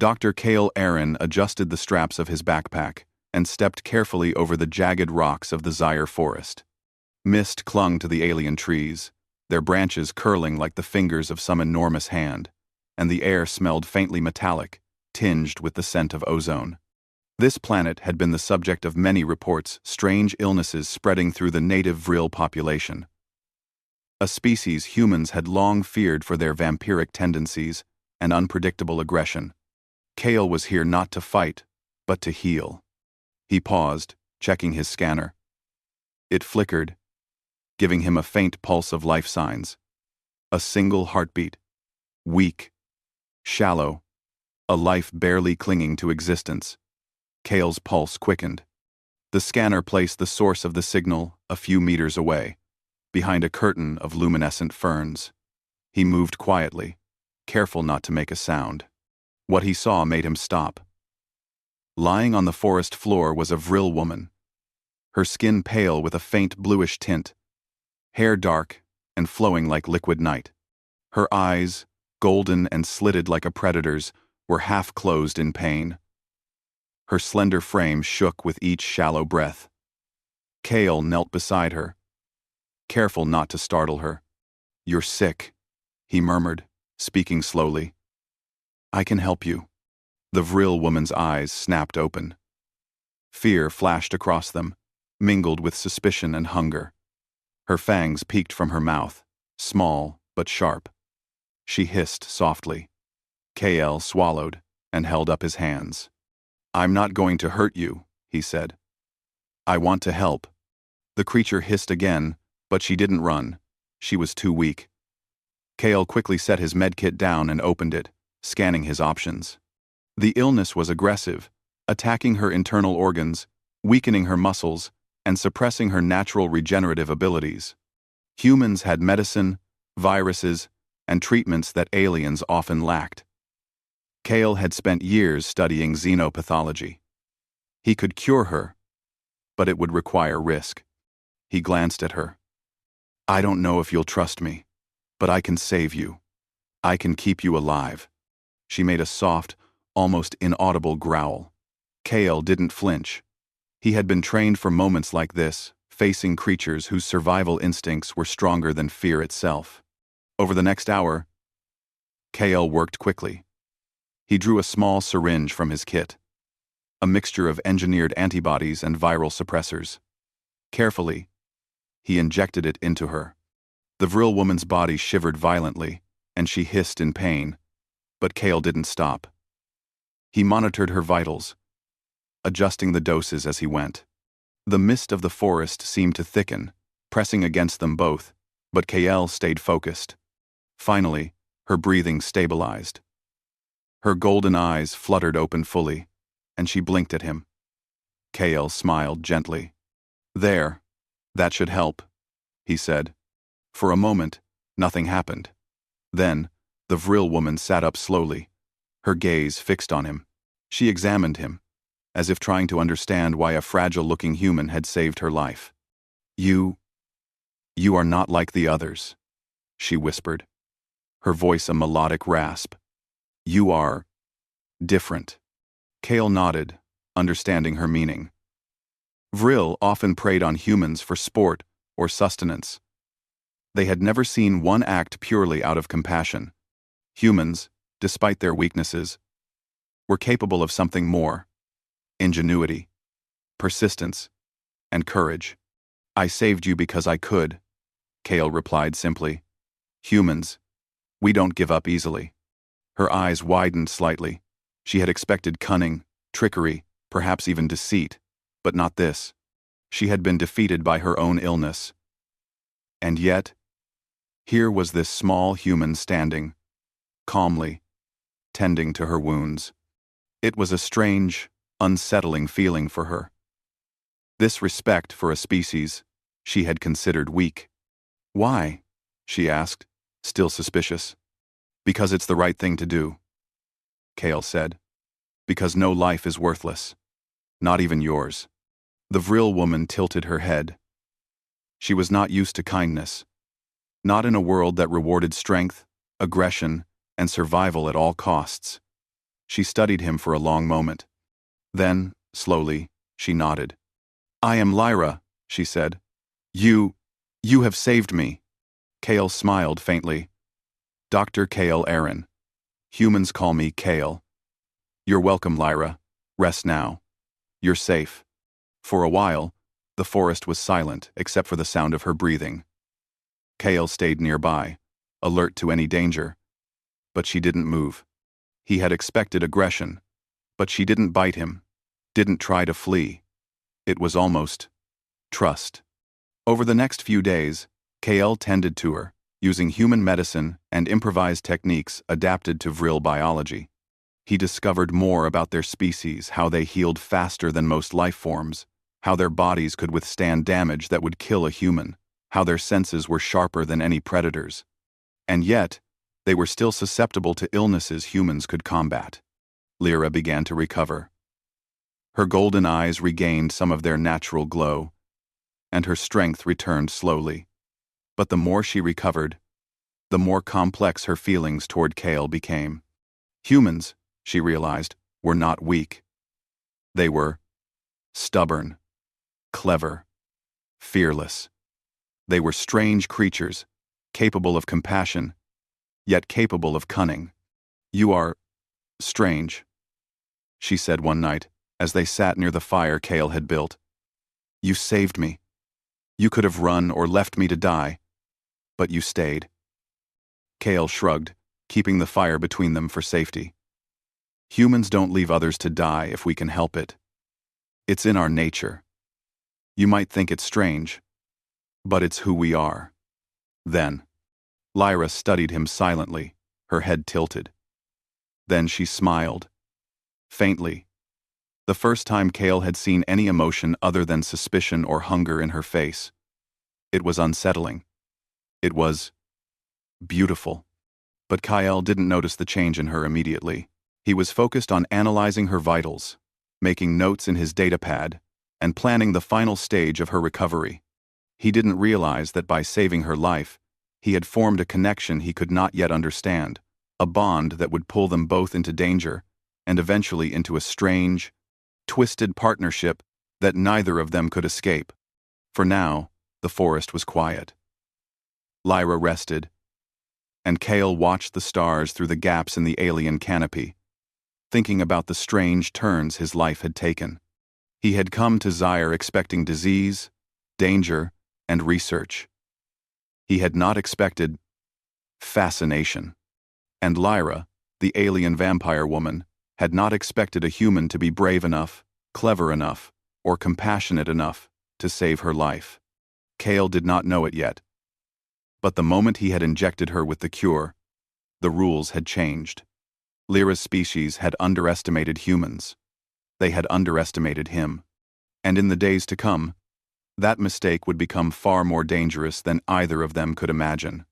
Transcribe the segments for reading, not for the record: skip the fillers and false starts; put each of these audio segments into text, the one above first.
Dr. Kale Aaron adjusted the straps of his backpack and stepped carefully over the jagged rocks of the Zaire forest. Mist clung to the alien trees, their branches curling like the fingers of some enormous hand, and the air smelled faintly metallic, tinged with the scent of ozone. This planet had been the subject of many reports, strange illnesses spreading through the native vril population. A species humans had long feared for their vampiric tendencies and unpredictable aggression. Kale was here not to fight, but to heal. He paused, checking his scanner. It flickered, giving him a faint pulse of life signs. A single heartbeat. Weak. Shallow. A life barely clinging to existence. Kale's pulse quickened. The scanner placed the source of the signal a few meters away, behind a curtain of luminescent ferns. He moved quietly, careful not to make a sound. What he saw made him stop. Lying on the forest floor was a vril woman, her skin pale with a faint bluish tint, hair dark and flowing like liquid night. Her eyes, golden and slitted like a predator's, were half closed in pain. Her slender frame shook with each shallow breath. Kale knelt beside her, careful not to startle her. "You're sick," he murmured, speaking slowly. "I can help you." The vril woman's eyes snapped open. Fear flashed across them, mingled with suspicion and hunger. Her fangs peeked from her mouth, small but sharp. She hissed softly. Kale swallowed and held up his hands. "I'm not going to hurt you," he said. "I want to help." The creature hissed again, but she didn't run. She was too weak. Kale quickly set his medkit down and opened it, scanning his options. The illness was aggressive, attacking her internal organs, weakening her muscles, and suppressing her natural regenerative abilities. Humans had medicine, viruses, and treatments that aliens often lacked. Kale had spent years studying xenopathology. He could cure her, but it would require risk. He glanced at her. "I don't know if you'll trust me, but I can save you. I can keep you alive." She made a soft, almost inaudible growl. Kale didn't flinch. He had been trained for moments like this, facing creatures whose survival instincts were stronger than fear itself. Over the next hour, Kale worked quickly. He drew a small syringe from his kit, a mixture of engineered antibodies and viral suppressors. Carefully, he injected it into her. The vril woman's body shivered violently, and she hissed in pain, but Kale didn't stop. He monitored her vitals, adjusting the doses as he went. The mist of the forest seemed to thicken, pressing against them both, but Kale stayed focused. Finally, her breathing stabilized. Her golden eyes fluttered open fully, and she blinked at him. Kale smiled gently. "There, that should help," he said. For a moment, nothing happened. Then, the vril woman sat up slowly, her gaze fixed on him. She examined him, as if trying to understand why a fragile-looking human had saved her life. You are not like the others," she whispered, her voice a melodic rasp. "You are different." Kale nodded, understanding her meaning. Vril often preyed on humans for sport or sustenance. They had never seen one act purely out of compassion. Humans, despite their weaknesses, were capable of something more: ingenuity, persistence, and courage. "I saved you because I could," Kale replied simply. "Humans, we don't give up easily." Her eyes widened slightly. She had expected cunning, trickery, perhaps even deceit, but not this. She had been defeated by her own illness. And yet, here was this small human standing, calmly, tending to her wounds. It was a strange, unsettling feeling for her. This respect for a species she had considered weak. "Why?" she asked, still suspicious. "Because it's the right thing to do," Kale said. "Because no life is worthless. Not even yours." The vril woman tilted her head. She was not used to kindness. Not in a world that rewarded strength, aggression, and survival at all costs. She studied him for a long moment. Then, slowly, she nodded. "I am Lyra," she said. You have saved me." Kale smiled faintly. "Dr. Kale Aaron. Humans call me Kale. You're welcome, Lyra. Rest now. You're safe." For a while, the forest was silent except for the sound of her breathing. Kale stayed nearby, alert to any danger. But she didn't move. He had expected aggression, but she didn't bite him, didn't try to flee. It was almost trust. Over the next few days, Kale tended to her, using human medicine and improvised techniques adapted to vril biology. He discovered more about their species, how they healed faster than most life forms, how their bodies could withstand damage that would kill a human, how their senses were sharper than any predators. And yet, they were still susceptible to illnesses humans could combat. Lyra began to recover. Her golden eyes regained some of their natural glow, and her strength returned slowly. But the more she recovered, the more complex her feelings toward Kale became. Humans, she realized, were not weak. They were stubborn, clever, fearless. They were strange creatures, capable of compassion, yet capable of cunning. "You are strange," she said one night, as they sat near the fire Kale had built. "You saved me. You could have run or left me to die, but you stayed." Kale shrugged, keeping the fire between them for safety. "Humans don't leave others to die if we can help it. It's in our nature. You might think it's strange, but it's who we are." Then, Lyra studied him silently, her head tilted. Then she smiled. Faintly. The first time Kale had seen any emotion other than suspicion or hunger in her face. It was unsettling. It was beautiful. But Kyle didn't notice the change in her immediately. He was focused on analyzing her vitals, making notes in his datapad, and planning the final stage of her recovery. He didn't realize that by saving her life, he had formed a connection he could not yet understand, a bond that would pull them both into danger, and eventually into a strange, twisted partnership that neither of them could escape. For now, the forest was quiet. Lyra rested, and Kale watched the stars through the gaps in the alien canopy, thinking about the strange turns his life had taken. He had come to Zyre expecting disease, danger, and research. He had not expected fascination. And Lyra, the alien vampire woman, had not expected a human to be brave enough, clever enough, or compassionate enough to save her life. Kale did not know it yet. But the moment he had injected her with the cure, the rules had changed. Lyra's species had underestimated humans. They had underestimated him. And in the days to come, that mistake would become far more dangerous than either of them could imagine.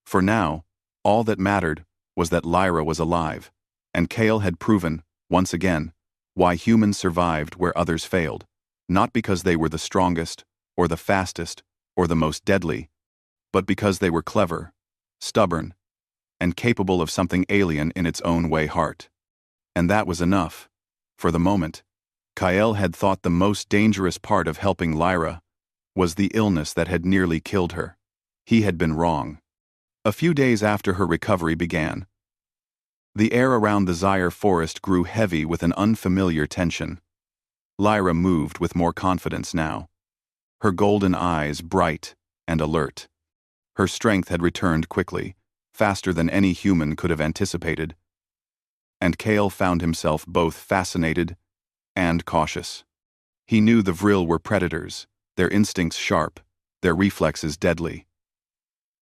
For now, all that mattered was that Lyra was alive, and Kale had proven, once again, why humans survived where others failed, not because they were the strongest, or the fastest, or the most deadly, but because they were clever, stubborn, and capable of something alien in its own way heart. And that was enough. For the moment, Kyle had thought the most dangerous part of helping Lyra was the illness that had nearly killed her. He had been wrong. A few days after her recovery began, the air around the Zyre forest grew heavy with an unfamiliar tension. Lyra moved with more confidence now, her golden eyes bright and alert. Her strength had returned quickly, faster than any human could have anticipated. And Kale found himself both fascinated and cautious. He knew the Vril were predators, their instincts sharp, their reflexes deadly.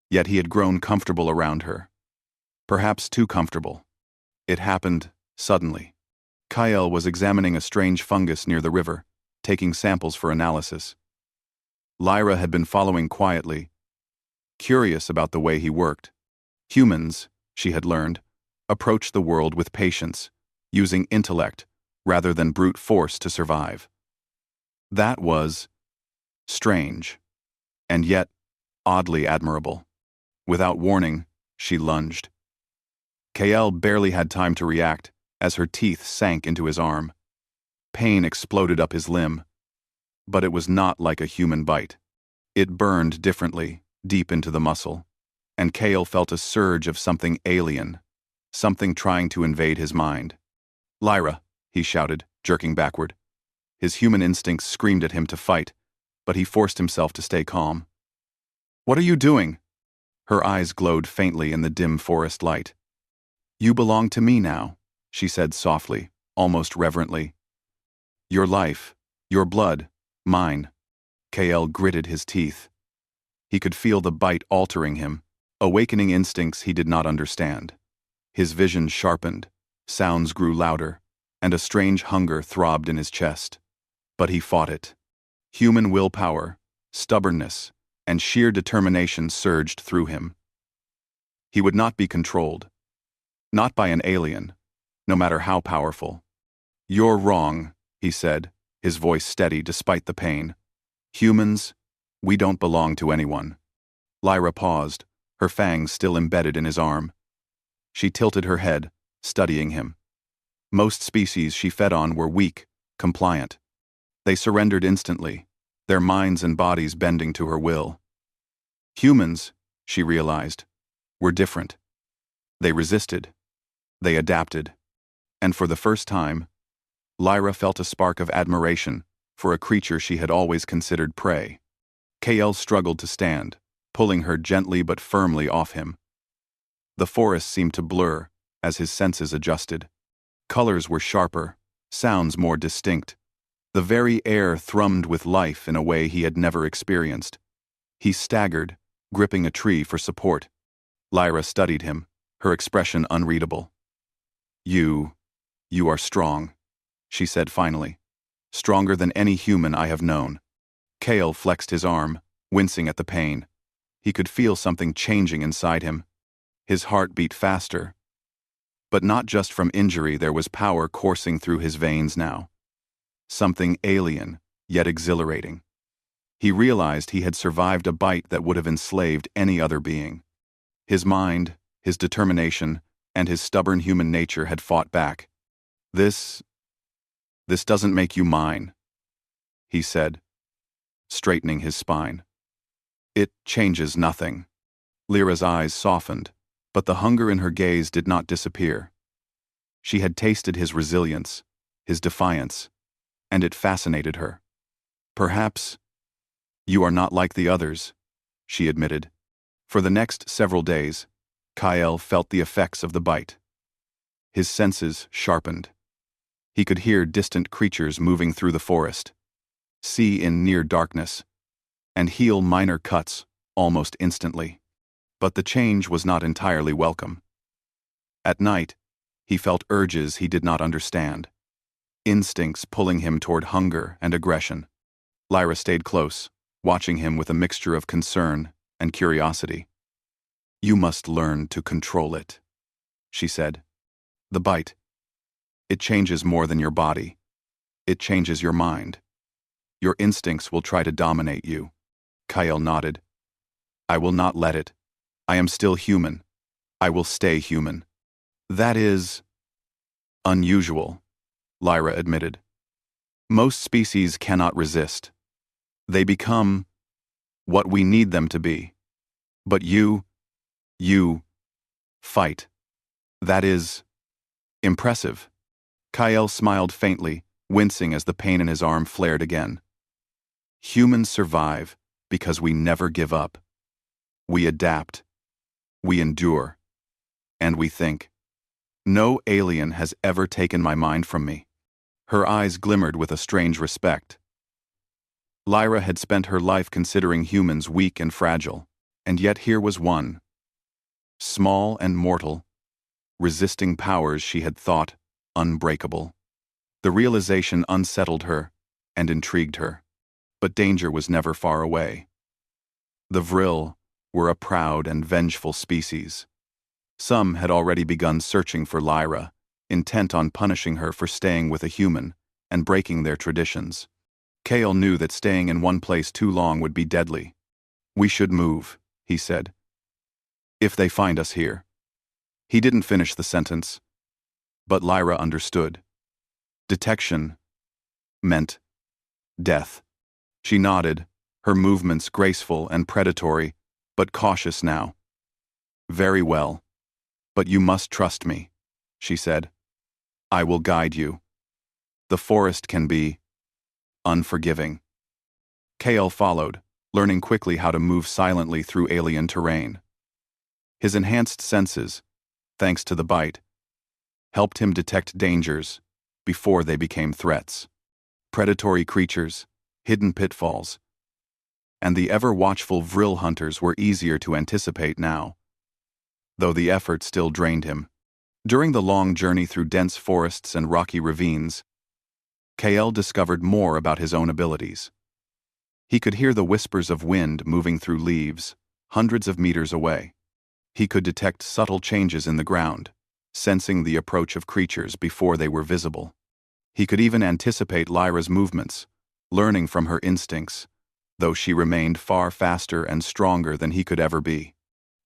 Yet he had grown comfortable around her. Perhaps too comfortable. It happened suddenly. Kyle was examining a strange fungus near the river, taking samples for analysis. Lyra had been following quietly, curious about the way he worked. Humans, she had learned, approach the world with patience, using intellect rather than brute force to survive. That was strange, and yet oddly admirable. Without warning, she lunged. Kale barely had time to react, as her teeth sank into his arm. Pain exploded up his limb, but it was not like a human bite. It burned differently, deep into the muscle, and Kale felt a surge of something alien, something trying to invade his mind. "Lyra," he shouted, jerking backward. His human instincts screamed at him to fight, but he forced himself to stay calm. "What are you doing?" Her eyes glowed faintly in the dim forest light. "You belong to me now," she said softly, almost reverently. "Your life, your blood, mine." Kael gritted his teeth. He could feel the bite altering him, awakening instincts he did not understand. His vision sharpened, sounds grew louder, and a strange hunger throbbed in his chest. But he fought it. Human willpower, stubbornness, and sheer determination surged through him. He would not be controlled. Not by an alien, no matter how powerful. "You're wrong," he said, his voice steady despite the pain. "Humans, we don't belong to anyone." Lyra paused, her fangs still embedded in his arm. She tilted her head, studying him. Most species she fed on were weak, compliant. They surrendered instantly, their minds and bodies bending to her will. Humans, she realized, were different. They resisted. They adapted. And for the first time, Lyra felt a spark of admiration for a creature she had always considered prey. Kael struggled to stand, pulling her gently but firmly off him. The forest seemed to blur as his senses adjusted. Colors were sharper, sounds more distinct. The very air thrummed with life in a way he had never experienced. He staggered, gripping a tree for support. Lyra studied him, her expression unreadable. You are strong," she said finally. "Stronger than any human I have known." Kael flexed his arm, wincing at the pain. He could feel something changing inside him. His heart beat faster. But not just from injury, there was power coursing through his veins now. Something alien, yet exhilarating. He realized he had survived a bite that would have enslaved any other being. His mind, his determination, and his stubborn human nature had fought back. This doesn't make you mine," he said, straightening his spine. "It changes nothing." Lyra's eyes softened, but the hunger in her gaze did not disappear. She had tasted his resilience, his defiance, and it fascinated her. "Perhaps you are not like the others," she admitted. For the next several days, Kael felt the effects of the bite. His senses sharpened. He could hear distant creatures moving through the forest, see in near darkness, and heal minor cuts almost instantly. But the change was not entirely welcome. At night, he felt urges he did not understand, instincts pulling him toward hunger and aggression. Lyra stayed close, watching him with a mixture of concern and curiosity. "You must learn to control it," she said. "The bite, it changes more than your body. It changes your mind. Your instincts will try to dominate you." Kael nodded. "I will not let it. I am still human. I will stay human." "That is unusual," Lyra admitted. "Most species cannot resist. They become what we need them to be. But you fight. That is impressive." Kael smiled faintly, wincing as the pain in his arm flared again. "Humans survive because we never give up. We adapt. We endure. And we think. No alien has ever taken my mind from me." Her eyes glimmered with a strange respect. Lyra had spent her life considering humans weak and fragile, and yet here was one. Small and mortal, resisting powers she had thought unbreakable. The realization unsettled her and intrigued her, but danger was never far away. The Vril were a proud and vengeful species. Some had already begun searching for Lyra, intent on punishing her for staying with a human and breaking their traditions. Kael knew that staying in one place too long would be deadly. "We should move," he said. "If they find us here." He didn't finish the sentence. But Lyra understood. Detection meant death. She nodded, her movements graceful and predatory, but cautious now. Very well. But you must trust me, she said. I will guide you. The forest can be unforgiving. Kale followed, learning quickly how to move silently through alien terrain. His enhanced senses, thanks to the bite, helped him detect dangers before they became threats. Predatory creatures, hidden pitfalls, and the ever-watchful vril hunters were easier to anticipate now, though the effort still drained him. During the long journey through dense forests and rocky ravines, Kael discovered more about his own abilities. He could hear the whispers of wind moving through leaves, hundreds of meters away. He could detect subtle changes in the ground, sensing the approach of creatures before they were visible. He could even anticipate Lyra's movements, learning from her instincts, though she remained far faster and stronger than he could ever be.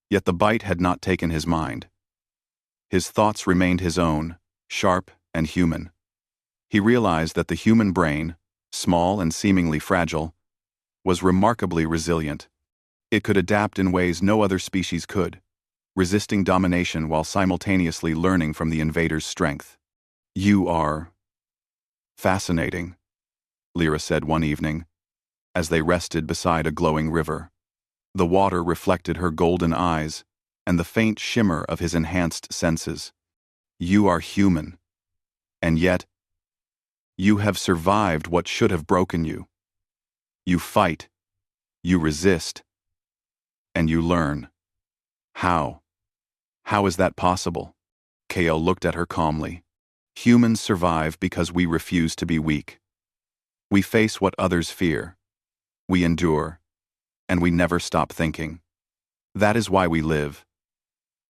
Yet the bite had not taken his mind. His thoughts remained his own, sharp and human. He realized that the human brain, small and seemingly fragile, was remarkably resilient. It could adapt in ways no other species could, resisting domination while simultaneously learning from the invader's strength. You are fascinating, Lyra said one evening, as they rested beside a glowing river. The water reflected her golden eyes and the faint shimmer of his enhanced senses. You are human, and yet, you have survived what should have broken you. You fight, you resist, and you learn. How? How is that possible? Kael looked at her calmly. Humans survive because we refuse to be weak. We face what others fear. We endure, and we never stop thinking. That is why we live,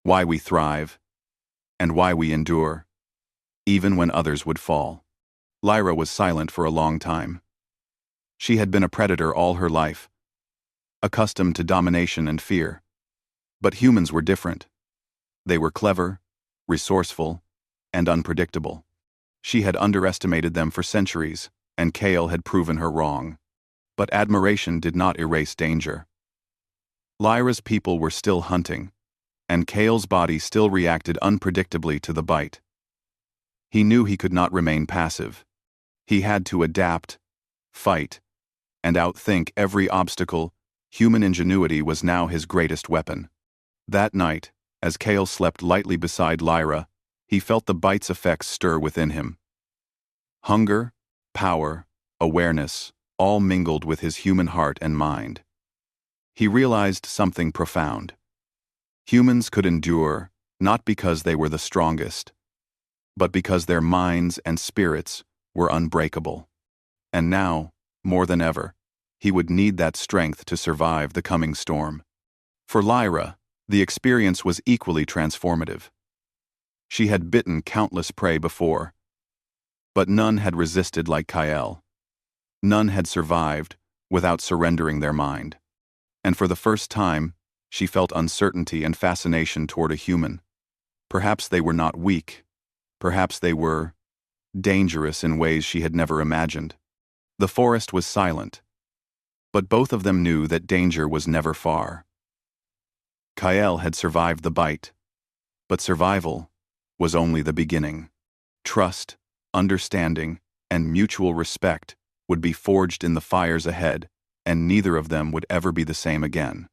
why we thrive, and why we endure, even when others would fall. Lyra was silent for a long time. She had been a predator all her life, accustomed to domination and fear. But humans were different. They were clever, resourceful, and unpredictable. She had underestimated them for centuries, and Kael had proven her wrong. But admiration did not erase danger. Lyra's people were still hunting, and Kael's body still reacted unpredictably to the bite. He knew he could not remain passive. He had to adapt, fight, and outthink every obstacle. Human ingenuity was now his greatest weapon. That night, as Kael slept lightly beside Lyra, he felt the bite's effects stir within him. Hunger, power, awareness, all mingled with his human heart and mind. He realized something profound. Humans could endure, not because they were the strongest, but because their minds and spirits were unbreakable. And now, more than ever, he would need that strength to survive the coming storm. For Lyra, the experience was equally transformative. She had bitten countless prey before, but none had resisted like Kael. None had survived without surrendering their mind. And for the first time, she felt uncertainty and fascination toward a human. Perhaps they were not weak. Perhaps they were dangerous in ways she had never imagined. The forest was silent, but both of them knew that danger was never far. Kael had survived the bite, but survival was only the beginning. Trust, understanding, and mutual respect would be forged in the fires ahead, and neither of them would ever be the same again.